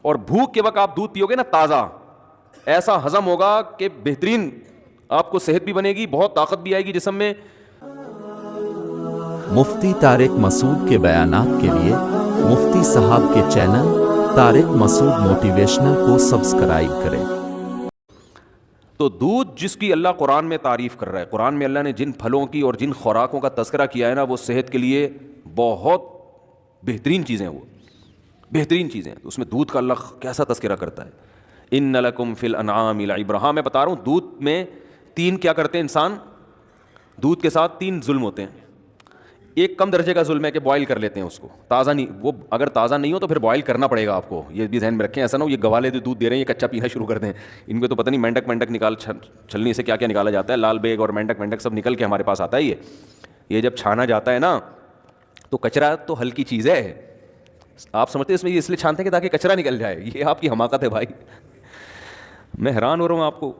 اور بھوک کے وقت آپ دودھ پیو گے نا تازہ، ایسا ہضم ہوگا کہ بہترین آپ کو صحت بھی بنے گی، بہت طاقت بھی آئے گی جسم میں۔ مفتی طارق مسعود کے بیانات کے لیے مفتی صاحب کے چینل طارق مسعود موٹیویشنل کو سبسکرائب کریں۔ تو دودھ جس کی اللہ قرآن میں تعریف کر رہا ہے، قرآن میں اللہ نے جن پھلوں کی اور جن خوراکوں کا تذکرہ کیا ہے نا، وہ صحت کے لیے بہت بہترین چیزیں ہیں، وہ بہترین چیزیں ہیں۔ اس میں دودھ کا اللہ کیسا تذکرہ کرتا ہے، ان لکم فی الانعام لعبرۃ۔ ہاں میں بتا رہا ہوں دودھ میں تین کیا کرتے ہیں انسان، دودھ کے ساتھ تین ظلم ہوتے ہیں۔ ایک کم درجے کا ظلم ہے کہ بوائل کر لیتے ہیں اس کو، تازہ نہیں، وہ اگر تازہ نہیں ہو تو پھر بوائل کرنا پڑے گا آپ کو، یہ بھی ذہن میں رکھیں۔ ایسا نہ ہو یہ گوالے دودھ دے رہے ہیں یہ کچا پینا شروع کر دیں، ان کو تو پتہ نہیں مینڈک نکال چھلنی سے کیا کیا نکالا جاتا ہے، لال بیگ اور مینڈک سب نکل کے ہمارے پاس آتا ہے۔ یہ جب چھانا جاتا ہے نا تو کچرا تو ہلکی چیز ہے، آپ سمجھتے ہیں اس میں یہ اس لیے چھانتے ہیں کہ تاکہ کچرا نکل جائے، یہ آپ کی حماقت ہے بھائی۔ میں حیران ہو رہا ہوں آپ کو،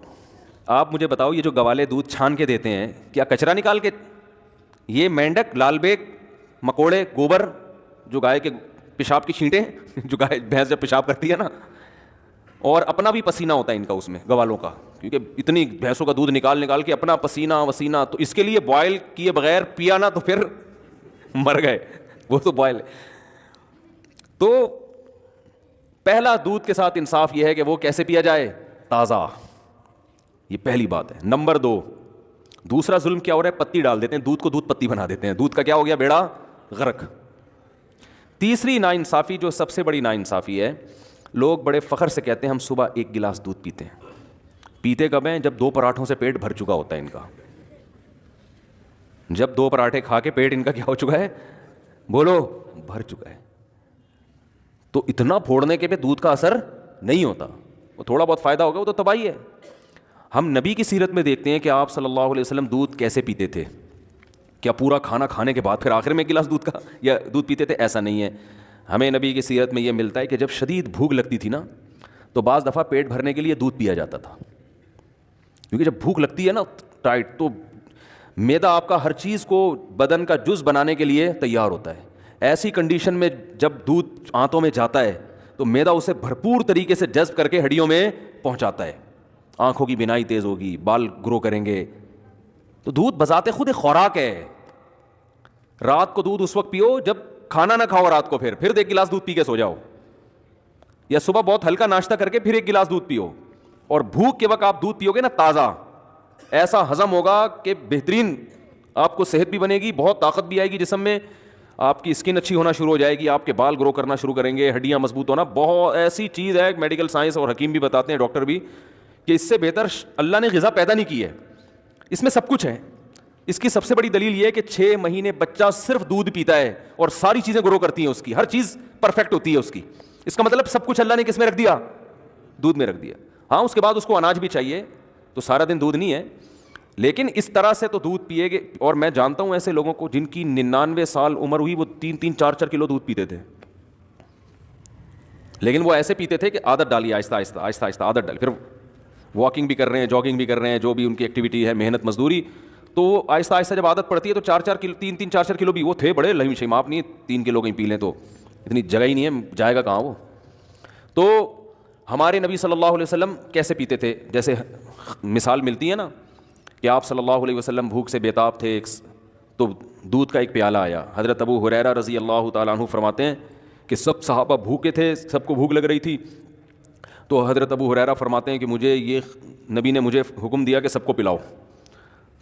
آپ مجھے بتاؤ یہ جو گوالے دودھ چھان کے دیتے ہیں کیا کچرا نکال کے؟ یہ مینڈک، لال بیگ، مکوڑے، گوبر، جو گائے کے پیشاب کی چھینٹیں، جو گائے بھینس جب پیشاب کرتی ہے نا، اور اپنا بھی پسینہ ہوتا ہے ان کا اس میں گوالوں کا، کیونکہ اتنی بھینسوں کا دودھ نکال کے اپنا پسینہ وسینہ، تو اس کے لیے بوائل کیے بغیر پیا نا تو پھر مر گئے، وہ تو بوائل ہے۔ تو پہلا دودھ کے ساتھ انصاف یہ ہے کہ وہ کیسے پیا جائے، تازہ، یہ پہلی بات ہے۔ نمبر دو، دوسرا ظلم کیا ہو رہا ہے، پتی ڈال دیتے ہیں دودھ کو، دودھ پتی بنا دیتے ہیں، دودھ کا کیا ہو گیا، بیڑا غرق۔ تیسری ناانصافی جو سب سے بڑی ناانصافی ہے، لوگ بڑے فخر سے کہتے ہیں ہم صبح ایک گلاس دودھ پیتے ہیں۔ پیتے کب ہیں، جب 2 پراٹھوں سے پیٹ بھر چکا ہوتا ہے ان کا، جب 2 پراٹھے کھا کے پیٹ ان کا کیا ہو چکا ہے، بولو، بھر چکا ہے۔ تو اتنا پھوڑنے کے پہ دودھ کا اثر نہیں ہوتا، وہ تھوڑا بہت فائدہ ہوگا وہ تو تباہی ہے۔ ہم نبی کی سیرت میں دیکھتے ہیں کہ آپ صلی اللہ علیہ وسلم دودھ کیسے پیتے تھے، کیا پورا کھانا کھانے کے بعد پھر آخر میں ایک گلاس دودھ کا یا دودھ پیتے تھے؟ ایسا نہیں ہے۔ ہمیں نبی کی سیرت میں یہ ملتا ہے کہ جب شدید بھوک لگتی تھی نا تو بعض دفعہ پیٹ بھرنے کے لیے دودھ پیا جاتا تھا، کیونکہ جب بھوک لگتی ہے نا ٹائٹ، تو معدہ آپ کا ہر چیز کو بدن کا جز بنانے کے لیے تیار ہوتا ہے۔ ایسی کنڈیشن میں جب دودھ آنتوں میں جاتا ہے تو معدہ اسے بھرپور طریقے سے جذب کر کے ہڈیوں میں پہنچاتا ہے، آنکھوں کی بینائی تیز ہوگی، بال گرو کریں گے۔ تو دودھ بذات خود ایک خوراک ہے۔ رات کو دودھ اس وقت پیو جب کھانا نہ کھاؤ، رات کو پھر 1 گلاس دودھ پی کے سو جاؤ، یا صبح بہت ہلکا ناشتہ کر کے پھر 1 گلاس دودھ پیو، اور بھوک کے وقت آپ دودھ پیو گے نا تازہ، ایسا ہضم ہوگا کہ بہترین آپ کو صحت بھی بنے گی، بہت طاقت بھی آئے گی جسم میں، آپ کی اسکن اچھی ہونا شروع ہو جائے گی، آپ کے بال گرو کرنا شروع کریں گے، ہڈیاں مضبوط ہونا۔ بہت ایسی چیز ہے، میڈیکل سائنس اور حکیم بھی بتاتے ہیں، ڈاکٹر بھی، کہ اس سے بہتر اللہ نے غذا پیدا نہیں کی ہے، اس میں سب کچھ ہے۔ اس کی سب سے بڑی دلیل یہ ہے کہ 6 مہینے بچہ صرف دودھ پیتا ہے اور ساری چیزیں گرو کرتی ہیں، اس کی ہر چیز پرفیکٹ ہوتی ہے اس کی۔ اس کا مطلب سب کچھ اللہ نے کس میں رکھ دیا، دودھ میں رکھ دیا۔ ہاں اس کے بعد اس کو اناج بھی چاہیے، تو سارا دن دودھ نہیں ہے، لیکن اس طرح سے تو دودھ پیے گے۔ اور میں جانتا ہوں ایسے لوگوں کو جن کی 99 سال عمر ہوئی، وہ 3-3 4-4 کلو دودھ پیتے تھے، لیکن وہ ایسے پیتے تھے کہ عادت ڈالی، آہستہ آہستہ آہستہ آہستہ عادت ڈالی، پھر واکنگ بھی کر رہے ہیں، جاگنگ بھی کر رہے ہیں، جو بھی ان کی ایکٹیویٹی ہے، محنت مزدوری، تو وہ آہستہ آہستہ جب عادت پڑتی ہے تو 4-4 کلو 3-3 4-4 کلو بھی، وہ تھے بڑے لہیم شیم، آپ نہیں 3 کلو کہیں پی لیں تو اتنی جگہ ہی نہیں ہے، جائے گا کہاں وہ۔ تو ہمارے نبی صلی اللہ علیہ وسلم کیسے پیتے تھے، جیسے مثال ملتی ہے نا کہ آپ صلی اللہ علیہ وسلم بھوک سے بیتاب تھے، تو دودھ کا ایک پیالہ آیا۔ حضرت ابو ہریرہ رضی اللہ تعالیٰ عنہ فرماتے ہیں کہ سب صحابہ بھوکے تھے، سب کو بھوک لگ رہی تھی، تو حضرت ابو ہریرہ فرماتے ہیں کہ مجھے یہ نبی نے مجھے حکم دیا کہ سب کو پلاؤ،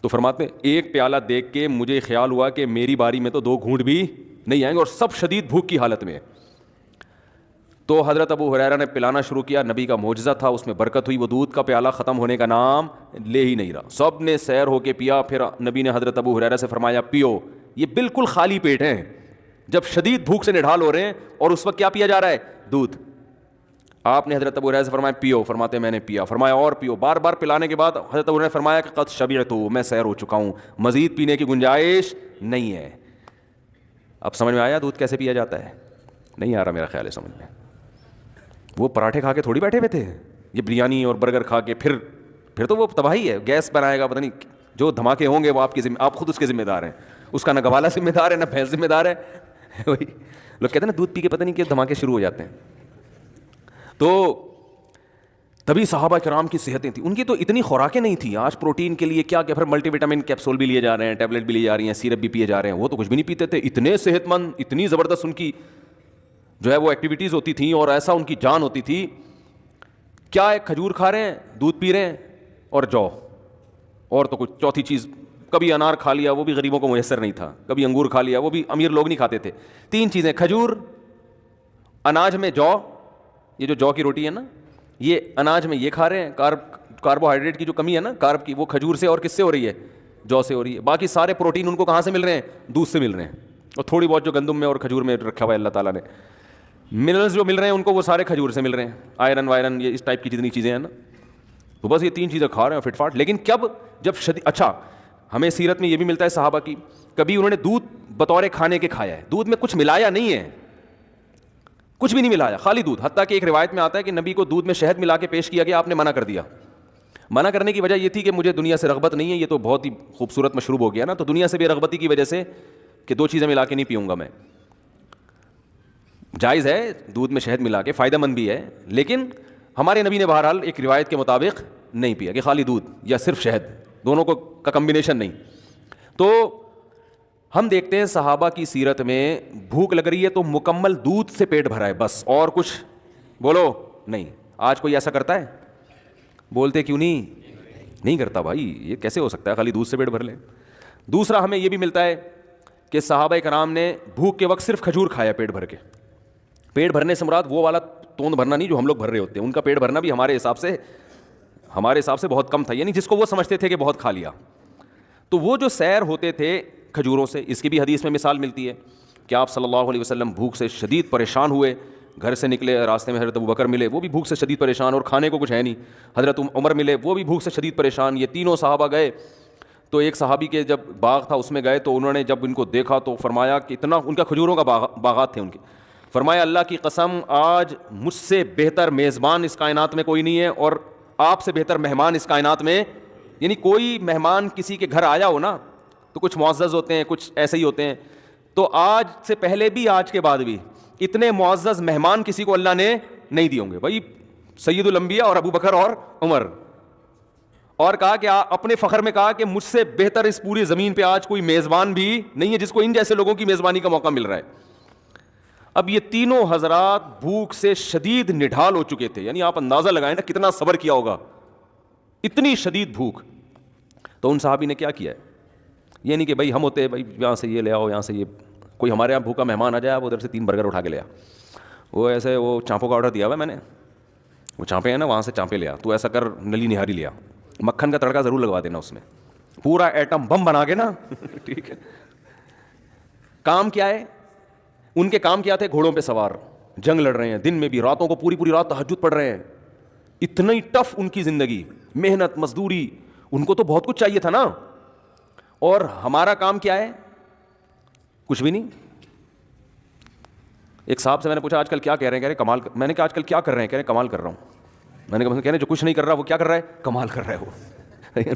تو فرماتے ہیں ایک پیالہ دیکھ کے مجھے خیال ہوا کہ میری باری میں تو 2 گھونٹ بھی نہیں آئیں گے، اور سب شدید بھوک کی حالت میں۔ تو حضرت ابو ہریرہ نے پلانا شروع کیا، نبی کا معجزہ تھا، اس میں برکت ہوئی، وہ دودھ کا پیالہ ختم ہونے کا نام لے ہی نہیں رہا، سب نے سیر ہو کے پیا۔ پھر نبی نے حضرت ابو ہریرہ سے فرمایا پیو، یہ بالکل خالی پیٹ ہیں، جب شدید بھوک سے نڈھال ہو رہے ہیں، اور اس وقت کیا پیا جا رہا ہے، دودھ۔ آپ نے حضرت ابو ہریرہ سے فرمایا پیو، فرماتے میں نے پیا، فرمایا اور پیو، بار بار پلانے کے بعد حضرت ابو ہریرہ نے فرمایا کہ قد شبعت، میں سیر ہو چکا ہوں، مزید پینے کی گنجائش نہیں ہے۔ اب سمجھ میں آیا دودھ کیسے پیا جاتا ہے؟ نہیں آ رہا میرا خیال ہے سمجھ میں۔ وہ پراٹھے کھا کے تھوڑی بیٹھے ہوئے تھے، یہ بریانی اور برگر کھا کے پھر تو وہ تباہی ہے، گیس بنائے گا، پتہ نہیں جو دھماکے ہوں گے وہ آپ خود اس کے ذمہ دار ہیں، اس کا نہ گوالا ذمہ دار ہے نہ بھینس ذمہ دار ہے۔ وہی لوگ کہتے ہیں نا دودھ پی کے پتہ نہیں کہ دھماکے شروع ہو جاتے ہیں۔ تو تبھی صحابہ کرام کی صحتیں تھیں. ان کی تو اتنی خوراکیں نہیں تھیں. آج پروٹین کے لیے کیا پھر ملٹی وٹامن کیپسول بھی لیے جا رہے ہیں, ٹیبلٹ بھی لی جا رہی ہیں, سیرپ بھی پیے جا رہے ہیں. وہ تو کچھ بھی نہیں پیتے تھے. اتنے صحت مند, اتنی زبردست ان کی جو ہے وہ ایکٹیویٹیز ہوتی تھیں, اور ایسا ان کی جان ہوتی تھی. کیا ہے, کھجور کھا رہے ہیں, دودھ پی رہے ہیں اور جو, اور تو کچھ چوتھی چیز, کبھی انار کھا لیا, وہ بھی غریبوں کو میسر نہیں تھا. کبھی انگور کھا لیا, وہ بھی امیر لوگ نہیں کھاتے تھے. 3 چیزیں, کھجور, اناج میں جو, یہ جو جو کی روٹی ہے نا, یہ اناج میں یہ کھا رہے ہیں. کاربوہائیڈریٹ کی جو کمی ہے نا, کارب کی, وہ کھجور سے اور کس سے ہو رہی ہے, جو سے ہو رہی ہے. باقی سارے پروٹین ان کو کہاں سے مل رہے ہیں, دودھ سے مل رہے ہیں. اور تھوڑی بہت جو گندم میں اور کھجور میں رکھا ہوا ہے اللہ تعالیٰ نے, منرلز جو مل رہے ہیں ان کو, وہ سارے کھجور سے مل رہے ہیں. آئرن وائرن, یہ اس ٹائپ کی جتنی چیزیں ہیں نا, تو بس یہ 3 چیزیں کھا رہے ہیں فٹ فاٹ. لیکن جب اچھا, ہمیں سیرت میں یہ بھی ملتا ہے صحابہ کی, کبھی انہوں نے دودھ بطور کھانے کے کھایا ہے. دودھ میں کچھ ملایا نہیں ہے, کچھ بھی نہیں ملایا, خالی دودھ. حتیٰ کہ ایک روایت میں آتا ہے کہ نبی کو دودھ میں شہد ملا کے پیش کیا گیا, آپ نے منع کر دیا. منع کرنے کی وجہ یہ تھی کہ مجھے دنیا سے رغبت نہیں ہے, یہ تو بہت ہی خوبصورت مشروب ہو گیا نا, تو دنیا سے بے رغبتی کی وجہ سے کہ 2 چیزیں ملا کے نہیں پیوں گا میں. جائز ہے دودھ میں شہد ملا کے, فائدہ مند بھی ہے, لیکن ہمارے نبی نے بہرحال ایک روایت کے مطابق نہیں پیا کہ خالی دودھ یا صرف شہد, دونوں کا کمبینیشن نہیں. تو ہم دیکھتے ہیں صحابہ کی سیرت میں, بھوک لگ رہی ہے تو مکمل دودھ سے پیٹ بھرا ہے بس, اور کچھ بولو نہیں. آج کوئی ایسا کرتا ہے؟ بولتے کیوں نہیں کرتا بھائی, یہ کیسے ہو سکتا ہے خالی دودھ سے پیٹ بھر لیں. دوسرا ہمیں یہ بھی ملتا ہے کہ صحابہ کرام نے بھوک کے وقت صرف کھجور کھایا پیٹ بھر کے. پیٹ بھرنے سے مراد وہ والا توند بھرنا نہیں جو ہم لوگ بھر رہے ہوتے ہیں. ان کا پیٹ بھرنا بھی ہمارے حساب سے بہت کم تھا, یعنی جس کو وہ سمجھتے تھے کہ بہت کھا لیا. تو وہ جو سیر ہوتے تھے کھجوروں سے, اس کی بھی حدیث میں مثال ملتی ہے کہ آپ صلی اللہ علیہ وسلم بھوک سے شدید پریشان ہوئے, گھر سے نکلے, راستے میں حضرت ابوبکر ملے, وہ بھی بھوک سے شدید پریشان, اور کھانے کو کچھ ہے نہیں. حضرت عمر ملے, وہ بھی بھوک سے شدید پریشان. یہ تینوں صحابہ گئے, تو ایک صحابی کے جب باغ تھا اس میں گئے, تو انہوں نے جب ان کو دیکھا تو فرمایا کہ اتنا, ان کا کھجوروں کا باغات تھے ان کے, فرمایا اللہ کی قسم آج مجھ سے بہتر میزبان اس کائنات میں کوئی نہیں ہے, اور آپ سے بہتر مہمان اس کائنات میں, یعنی کوئی مہمان کسی کے گھر آیا ہو نا تو کچھ معزز ہوتے ہیں, کچھ ایسے ہی ہوتے ہیں, تو آج سے پہلے بھی آج کے بعد بھی اتنے معزز مہمان کسی کو اللہ نے نہیں دیے ہوں گے بھائی. سید الانبیاء اور ابو بکر اور عمر, اور کہا کہ اپنے فخر میں کہا کہ مجھ سے بہتر اس پوری زمین پہ آج کوئی میزبان بھی نہیں ہے جس کو ان جیسے لوگوں کی میزبانی کا موقع مل رہا ہے. اب یہ تینوں حضرات بھوک سے شدید نڈھال ہو چکے تھے, یعنی آپ اندازہ لگائیں نا کتنا صبر کیا ہوگا, اتنی شدید بھوک. تو ان صحابی نے کیا کیا ہے, یہ نہیں کہ بھائی ہم ہوتے ہیں بھائی یہاں سے یہ لے آؤ, یہاں سے یہ, کوئی ہمارے یہاں بھوکا مہمان آ جائے, آپ ادھر سے 3 برگر اٹھا کے لے آ, وہ ایسے وہ چانپوں کا آرڈر دیا ہوا ہے میں نے, وہ چانپے ہیں نا وہاں سے چانپے لے آ, تو ایسا کر نلی نہاری لے آ, مکھن کا تڑکا ضرور لگوا دینا اس میں, پورا ایٹم بم بنا کے نا ٹھیک ہے. کام کیا ہے ان کے, کام کیا تھے, گھوڑوں پہ سوار, جنگ لڑ رہے ہیں, دن میں بھی, راتوں کو پوری رات تہجد پڑھ رہے ہیں. اتنی ٹف ان کی زندگی, محنت مزدوری, ان کو تو بہت کچھ چاہیے تھا نا. اور ہمارا کام کیا ہے, کچھ بھی نہیں. ایک صاحب سے میں نے پوچھا آج کل کیا کہہ رہے ہیں, کہہ رہے کمال. میں نے کہا آج کل کیا کر رہے ہیں, کہہ رہے کمال کر رہا ہوں. میں نے کہا کہہ رہے جو کچھ نہیں کر رہا وہ کیا کر رہا ہے, کمال کر رہا ہے. وہ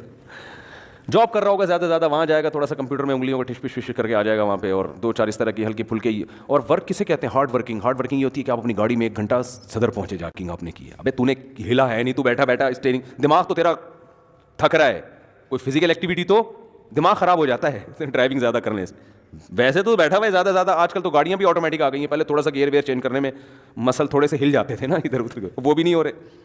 جاب کر رہا ہوگا زیادہ زیادہ, وہاں جائے گا تھوڑا سا کمپیوٹر میں انگلیوں کو ٹش پش کر کے آ جائے گا وہاں پہ, اور 2-4 اس طرح کی ہلکی پھلکی. اور ورک کسے کہتے ہیں, ہارڈ ورکنگ یہ ہوتی ہے کہ آپ اپنی گاڑی میں 1 گھنٹہ صدر پہنچے جاکنگ آپ نے کی ہے. ابے تو نے ہلا ہے نہیں, تو بیٹھا اسٹیئرنگ, دماغ تو تیرا تھک رہا ہے, کوئی فزیکل ایکٹیویٹی تو دماغ خراب ہو جاتا ہے ڈرائیونگ زیادہ کرنے سے. ویسے تو بیٹھا ہوا ہے زیادہ, آج کل تو گاڑیاں بھی آٹومیٹک آ گئی ہیں, پہلے تھوڑا سا گیئر ویئر چینج کرنے میں مسل تھوڑے سے ہل جاتے تھے نا ادھر ادھر, وہ بھی نہیں ہو رہے.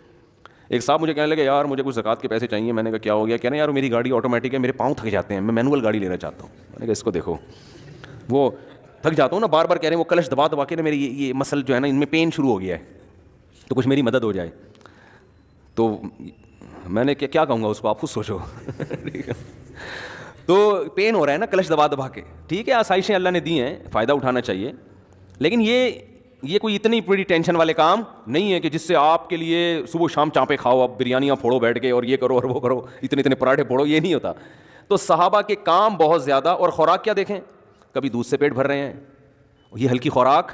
ایک صاحب مجھے کہنے لگے یار مجھے کچھ زکوٰۃ کے پیسے چاہیے. میں نے کہا کیا ہو گیا, کہنا یار میری گاڑی آٹومیٹک ہے, میرے پاؤں تھک جاتے ہیں, میں مینول گاڑی لینا چاہتا ہوں. میں نے کہا اس کو دیکھو, وہ تھک جاتا ہوں نا بار کہہ رہے ہیں, وہ کلچ دبا کے نا میری یہ مسل جو ہے نا ان میں پین شروع ہو گیا ہے, تو کچھ میری مدد ہو جائے. تو میں نے کیا کہوں گا اس کو, آپ خود سوچو. تو پین ہو رہا ہے نا کلچ دبا کے, ٹھیک ہے آسائشیں اللہ نے دی ہیں, فائدہ اٹھانا چاہیے, لیکن یہ کوئی اتنی بڑی ٹینشن والے کام نہیں ہے کہ جس سے آپ کے لیے صبح شام چانپے کھاؤ, آپ بریانیاں پھوڑو بیٹھ کے, اور یہ کرو اور وہ کرو, اتنے پراٹھے پھوڑو, یہ نہیں ہوتا. تو صحابہ کے کام بہت زیادہ, اور خوراک کیا دیکھیں, کبھی دودھ سے پیٹ بھر رہے ہیں, یہ ہلکی خوراک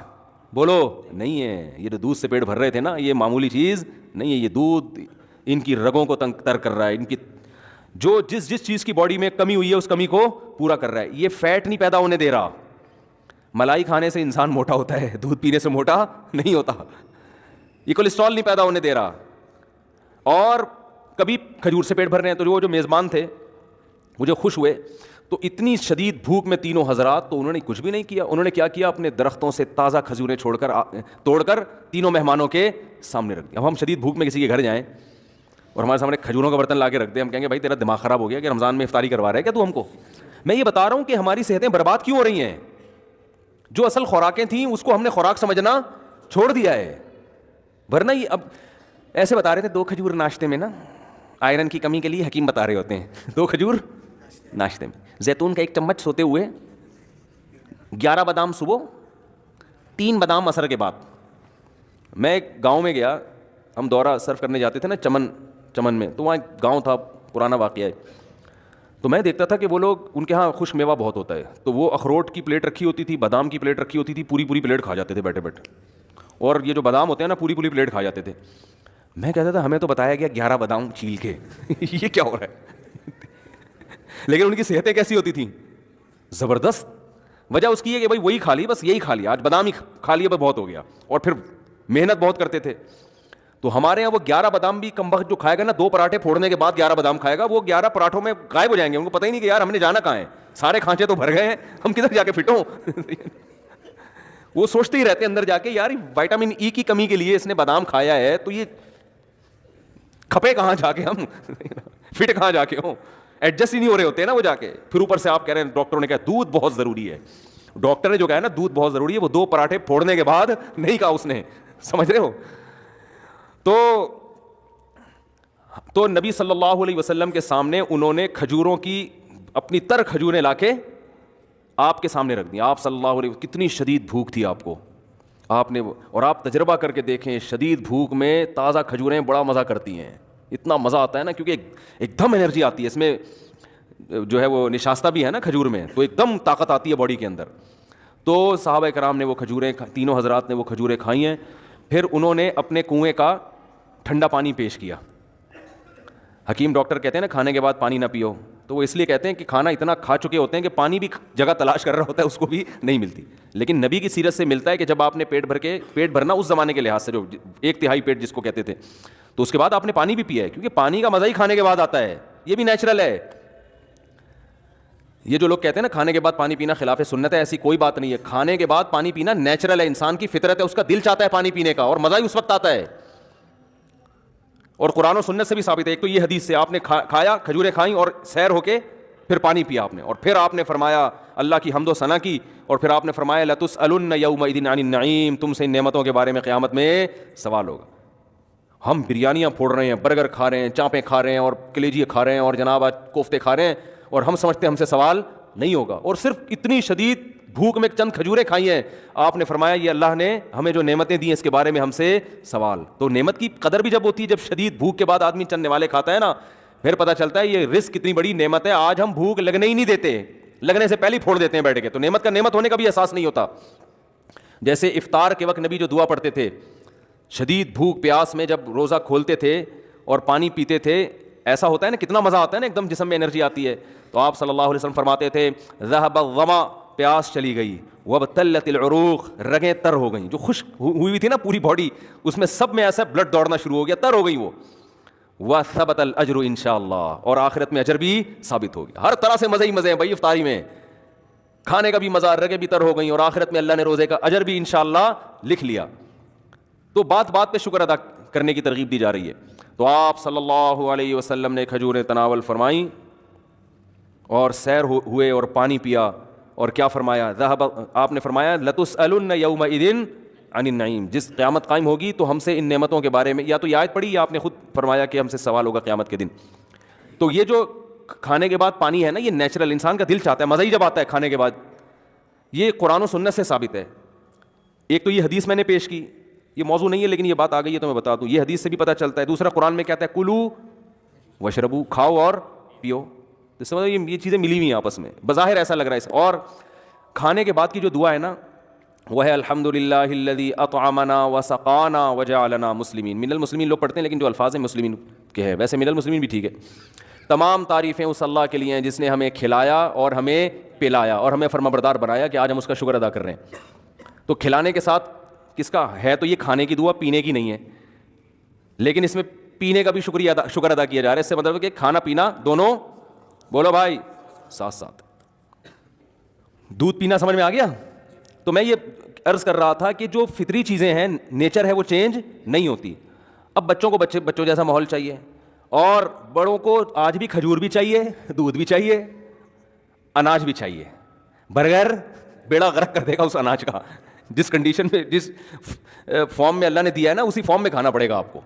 بولو نہیں ہے. یہ جو دودھ سے پیٹ بھر رہے تھے نا, یہ معمولی چیز نہیں ہے. یہ دودھ ان کی رگوں کو تر کر رہا ہے, ان کی جو جس چیز کی باڈی میں کمی ہوئی ہے اس کمی کو پورا کر رہا ہے. یہ فیٹ نہیں پیدا ہونے دے رہا. ملائی کھانے سے انسان موٹا ہوتا ہے, دودھ پینے سے موٹا نہیں ہوتا. یہ کولیسٹرول نہیں پیدا ہونے دے رہا. اور کبھی کھجور سے پیٹ بھر رہے ہیں. تو وہ جو میزبان تھے وہ جو خوش ہوئے, تو اتنی شدید بھوک میں تینوں حضرات, تو انہوں نے کچھ بھی نہیں کیا. انہوں نے کیا کیا, اپنے درختوں سے تازہ کھجوریں توڑ کر تینوں مہمانوں کے سامنے رکھ دیا. اب ہم شدید بھوک میں کسی کے گھر جائیں اور ہمارے سامنے کھجوروں کا برتن لا کے رکھ دیں, ہم کہیں گے بھائی تیرا دماغ خراب ہو گیا کہ رمضان میں افطاری کروا رہا ہے کیا تو ہم کو؟ میں یہ بتا رہا ہوں کہ ہماری صحتیں برباد کیوں ہو رہی ہیں. جو اصل خوراکیں تھیں اس کو ہم نے خوراک سمجھنا چھوڑ دیا ہے. ورنہ یہ اب ایسے بتا رہے تھے 2 کھجور ناشتے میں نا, آئرن کی کمی کے لیے حکیم بتا رہے ہوتے ہیں, 2 کھجور ناشتے میں, زیتون کا 1 چمچ سوتے ہوئے, 11 بادام صبح, 3 بادام عصر کے بعد. میں ایک گاؤں میں گیا, ہم دورہ سرف کرنے جاتے تھے نا چمن میں, تو وہاں ایک گاؤں تھا, پرانا واقعہ ہے. تو میں دیکھتا تھا کہ وہ لوگ, ان کے ہاں خوش میوہ بہت ہوتا ہے, تو وہ اخروٹ کی پلیٹ رکھی ہوتی تھی, بادام کی پلیٹ رکھی ہوتی تھی, پوری پلیٹ کھا جاتے تھے بیٹھے بیٹھے. اور یہ جو بادام ہوتے ہیں نا پوری پلیٹ کھا جاتے تھے. میں کہتا تھا ہمیں تو بتایا گیا 11 بادام چھیل کے, یہ کیا ہو رہا ہے؟ لیکن ان کی صحتیں کیسی ہوتی تھیں؟ زبردست. وجہ اس کی ہے کہ بھائی وہی کھا لی, بس یہی کھا لیا, آج بادام ہی کھا لیا, بس بہت ہو گیا. اور پھر محنت بہت کرتے تھے. تو ہمارے یہاں وہ 11 بادام بھی کم وقت جو کھائے گا نا, 2 پراٹھے پھوڑنے کے بعد 11 بادام کھائے گا, وہ 11 پراٹھوں میں غائب ہو جائیں گے. ان کو پتہ ہی نہیں کہ یار ہم نے جانا کہاں ہے, سارے کھانچے تو بھر گئے ہیں, ہم کدھر جا کے فٹ ہوں. وہ سوچتے ہی رہتے اندر جا کے, یار وٹامن ای کی کمی کے لیے اس نے بادام کھایا ہے, تو یہ کھپے کہاں جا کے, ہم فٹ کہاں جا کے ہوں, ایڈجسٹ ہی نہیں ہو رہے ہوتے نا وہ جا کے. پھر اوپر سے آپ کہہ رہے ہیں ڈاکٹروں نے کہا دودھ بہت ضروری ہے. ڈاکٹر نے جو کہا ہے نا دودھ بہت ضروری ہے, وہ 2 پراٹھے پھوڑنے کے بعد نہیں کہا اس نے, سمجھ رہے ہو. تو نبی صلی اللہ علیہ وسلم کے سامنے انہوں نے کھجوروں کی اپنی تر کھجوریں لا کے آپ کے سامنے رکھ دیں. آپ صلی اللہ علیہ وسلم, کتنی شدید بھوک تھی آپ کو, آپ نے, اور آپ تجربہ کر کے دیکھیں, شدید بھوک میں تازہ کھجوریں بڑا مزہ کرتی ہیں. اتنا مزہ آتا ہے نا, کیونکہ ایک دم انرجی آتی ہے اس میں, جو ہے وہ نشاستہ بھی ہے نا کھجور میں, تو ایک دم طاقت آتی ہے باڈی کے اندر. تو صحابہ کرام نے وہ کھجوریں, تینوں حضرات نے وہ کھجوریں کھائی ہیں. پھر انہوں نے اپنے کنویں کا ٹھنڈا پانی پیش کیا. حکیم ڈاکٹر کہتے ہیں نا کھانے کے بعد پانی نہ پیو, تو وہ اس لیے کہتے ہیں کہ کھانا اتنا کھا چکے ہوتے ہیں کہ پانی بھی جگہ تلاش کر رہا ہوتا ہے, اس کو بھی نہیں ملتی. لیکن نبی کی سیرت سے ملتا ہے کہ جب آپ نے پیٹ بھرنا اس زمانے کے لحاظ سے, جو 1/3 پیٹ جس کو کہتے تھے, تو اس کے بعد آپ نے پانی بھی پیا ہے, کیونکہ پانی کا مزہ ہی کھانے کے بعد آتا ہے, یہ بھی نیچرل ہے. یہ جو لوگ کہتے ہیں نا کھانے کے بعد پانی پینا خلاف سنت ہے, ایسی کوئی بات نہیں ہے. کھانے کے بعد پانی پینا نیچرل ہے, انسان کی فطرت ہے, اس کا دل چاہتا ہے پانی پینے کا, اور مزہ ہی اس وقت آتا ہے. اور قرآن و سنت سے بھی ثابت ہے. ایک تو یہ حدیث سے آپ نے کھایا, کھجوریں کھائیں اور سیر ہو کے پھر پانی پیا آپ نے, اور پھر آپ نے فرمایا اللہ کی حمد و ثنا کی, اور پھر آپ نے فرمایا لَتُسْأَلُنَّ يَوْمَئِذٍ عَنِ النَّعِيمِ, تم سے ان نعمتوں کے بارے میں قیامت میں سوال ہوگا. ہم بریانیاں پھوڑ رہے ہیں, برگر کھا رہے ہیں, چانپیں کھا رہے ہیں, اور کلیجی کھا رہے ہیں, اور جناب آج کوفتے کھا رہے ہیں, اور ہم سمجھتے ہیں ہم سے سوال نہیں ہوگا. اور صرف اتنی شدید بھوک میں چند کھجوریں کھائی ہیں, آپ نے فرمایا یہ اللہ نے ہمیں جو نعمتیں دی ہیں اس کے بارے میں ہم سے سوال. تو نعمت کی قدر بھی جب ہوتی ہے, جب شدید بھوک کے بعد آدمی چند نوالے کھاتا ہے نا, پھر پتہ چلتا ہے یہ رزق کتنی بڑی نعمت ہے. آج ہم بھوک لگنے ہی نہیں دیتے, لگنے سے پہلے ہی پھوڑ دیتے ہیں بیٹھ کے, تو نعمت کا نعمت ہونے کا بھی احساس نہیں ہوتا. جیسے افطار کے وقت نبی جو دعا پڑھتے تھے, شدید بھوک پیاس میں جب روزہ کھولتے تھے اور پانی پیتے تھے, ایسا ہوتا ہے نا, کتنا مزہ آتا ہے نا, ایک دم جسم میں انرجی آتی ہے. تو آپ صلی اللہ علیہ وسلم فرماتے تھے ذهب الظما, پیاس چلی گئی, وابتلت العروق, رگیں تر ہو گئیں, جو خشک ہوئی تھی نا پوری باڈی, اس میں سب میں ایسا بلڈ دوڑنا شروع ہو گیا, تر ہو گئی وہ. وثبت الاجر انشاءاللہ, اور آخرت میں اجر بھی ثابت ہو گیا. ہر طرح سے مزے ہی مزے ہیں بھائی افطاری میں, کھانے کا بھی مزہ, رگیں بھی تر ہو گئیں, اور آخرت میں اللہ نے روزے کا اجر بھی انشاءاللہ لکھ لیا. تو بات بات پہ شکر ادا کرنے کی ترغیب دی جا رہی ہے. تو آپ صلی اللہ علیہ وسلم نے کھجوریں تناول فرمائیں اور سیر ہوئے اور پانی پیا, اور کیا فرمایا, آپ نے فرمایا لَتُسْأَلُنَّ يَوْمَئِذٍ عَنِ النَّعِيمِ, جس قیامت قائم ہوگی تو ہم سے ان نعمتوں کے بارے میں, یا تو یہ آیت پڑھی یا آپ نے خود فرمایا کہ ہم سے سوال ہوگا قیامت کے دن. تو یہ جو کھانے کے بعد پانی ہے نا, یہ نیچرل, انسان کا دل چاہتا ہے, مزہ ہی جب آتا ہے کھانے کے بعد. یہ قرآن و سنت سے ثابت ہے. ایک تو یہ حدیث میں نے پیش کی, یہ موضوع نہیں ہے لیکن یہ بات آ گئی ہے تو میں بتا دوں, یہ حدیث سے بھی پتہ چلتا ہے. دوسرا قرآن میں کہتا ہے کلو وشربو, کھاؤ اور پیو. تو سمجھو یہ چیزیں ملی ہوئی ہیں آپس میں, بظاہر ایسا لگ رہا ہے. اور کھانے کے بعد کی جو دعا ہے نا, وہ ہے الحمدللہ الذی اطعمنا وسقانا وجعلنا مسلمین. من المسلمین لوگ پڑھتے ہیں لیکن جو الفاظ ہیں مسلمین کے ہیں, ویسے من المسلمین بھی ٹھیک ہے. تمام تعریفیں اس اللہ کے لیے ہیں جس نے ہمیں کھلایا اور ہمیں پلایا اور ہمیں فرمانبردار بنایا, کہ آج ہم اس کا شکر ادا کر رہے ہیں. تو کھلانے کے ساتھ کس کا ہے؟ تو یہ کھانے کی دعا پینے کی نہیں ہے, لیکن اس میں پینے کا بھی شکر ادا کیا جا رہا ہے. اس سے مطلب کہ کھانا پینا دونوں, بولو بھائی, ساتھ ساتھ. دودھ پینا سمجھ میں آ گیا؟ تو میں یہ عرض کر رہا تھا کہ جو فطری چیزیں ہیں, نیچر ہے, وہ چینج نہیں ہوتی. اب بچوں کو بچوں جیسا ماحول چاہیے, اور بڑوں کو آج بھی کھجور بھی چاہیے, دودھ بھی چاہیے, اناج بھی چاہیے. برگر بیڑا غرق کر دے گا اس اناج کا. جس کنڈیشن میں, جس فارم میں اللہ نے دیا ہے نا, اسی فارم میں کھانا پڑے گا آپ کو.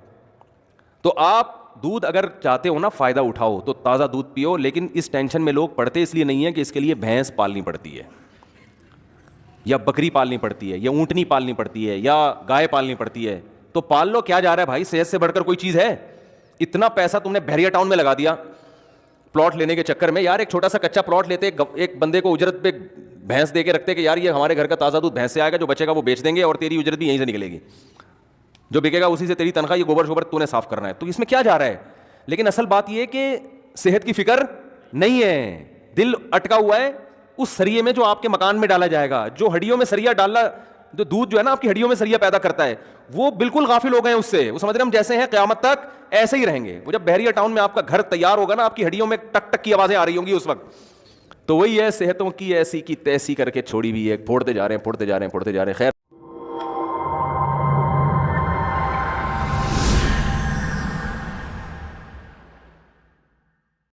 تو آپ دودھ اگر چاہتے ہو نا فائدہ اٹھاؤ تو تازہ دودھ پیو, لیکن اس ٹینشن میں لوگ پڑتے اس لیے نہیں ہے کہ اس کے لیے بھینس پالنی پڑتی ہے, یا بکری پالنی پڑتی ہے, یا اونٹنی پالنی پڑتی ہے, یا گائے پالنی پڑتی ہے. تو پال لو, کیا جا رہا ہے بھائی, صحت سے بڑھ کر کوئی چیز ہے؟ اتنا پیسہ تم نے بحریہ ٹاؤن میں لگا دیا پلاٹ لینے کے چکر میں. یار ایک چھوٹا سا کچا پلاٹ لیتے, ایک بندے کو اجرت پہ بھینس دے کے رکھتے کہ یار یہ ہمارے گھر کا تازہ دودھ بھینس سے آئے گا, جو بچے گا وہ بیچ دیں گے, اور تیری اجرت بھی یہیں سے نکلے گی, جو بکے گا اسی سے تیری تنخواہ, یہ گوبر شوبر تو نے صاف کرنا ہے. تو اس میں کیا جا رہا ہے؟ لیکن اصل بات یہ ہے کہ صحت کی فکر نہیں ہے, دل اٹکا ہوا ہے اس سریے میں جو آپ کے مکان میں ڈالا جائے گا. جو ہڈیوں میں سریا ڈالنا, جو دودھ جو ہے نا آپ کی ہڈیوں میں سریا پیدا کرتا ہے, وہ بالکل غافل ہو گئے ہیں اس سے. وہ سمجھ رہے ہم جیسے ہیں قیامت تک ایسے ہی رہیں گے. وہ جب بحریہ ٹاؤن میں آپ کا گھر تیار ہوگا نا, آپ کی ہڈیوں میں ٹک ٹک کی آوازیں آ رہی ہوں گی اس وقت. تو وہی ہے, صحتوں کی ایسی کی تیسی کر کے چھوڑی ہوئی ہے, پھوڑتے جا رہے ہیں. خیر